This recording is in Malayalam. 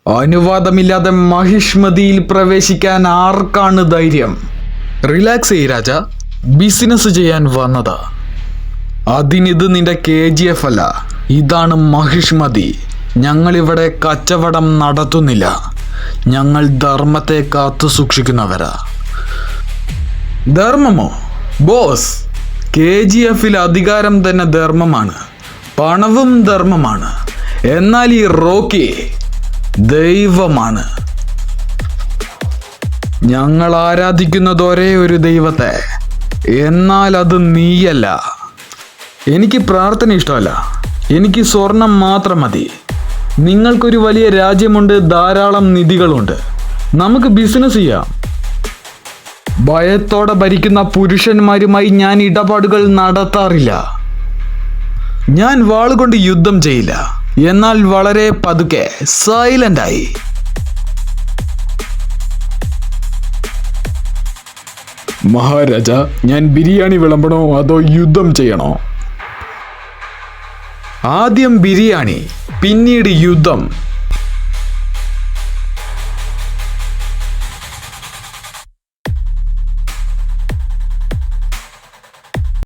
അനുവാദമില്ലാതെ മഹിഷ്മതിയിൽ പ്രവേശിക്കാൻ ആർക്കാണ് ധൈര്യം? റിലാക്സ് ചെയ്യ് രാജ, ബിസിനസ് ചെയ്യാൻ വന്നതാ. അതിനിത് നിന്റെ KGF അല്ല, ഇതാണ് മഹിഷ്മതി. ഞങ്ങളിവിടെ കച്ചവടം നടത്തുന്നില്ല, ഞങ്ങൾ ധർമ്മത്തെ കാത്തു സൂക്ഷിക്കുന്നവരാ. ധർമ്മമോ? ബോസ്, KGF-ൽ അധികാരം തന്നെ ധർമ്മമാണ്, പണവും ധർമ്മമാണ്. എന്നാൽ ഈ റോക്കി ദൈവമാണ്. ഞങ്ങൾ ആരാധിക്കുന്നത് ഒരേ ഒരു ദൈവത്തെ, എന്നാൽ അത് നീയല്ല. എനിക്ക് പ്രാർത്ഥന ഇഷ്ടമല്ല, എനിക്ക് സ്വർണം മാത്രം മതി. നിങ്ങൾക്കൊരു വലിയ രാജ്യമുണ്ട്, ധാരാളം നിധികളുണ്ട്, നമുക്ക് ബിസിനസ് ചെയ്യാം. ഭയത്തോടെ ഭരിക്കുന്ന പുരുഷന്മാരുമായി ഞാൻ ഇടപാടുകൾ നടത്താറില്ല. ഞാൻ വാളുകൊണ്ട് യുദ്ധം ചെയ്യില്ല, എന്നാൽ വളരെ പതുക്കെ, സൈലന്റായി. മഹാരാജ, ഞാൻ ബിരിയാണി വിളമ്പണോ അതോ യുദ്ധം ചെയ്യണോ? ആദ്യം ബിരിയാണി, പിന്നീട് യുദ്ധം.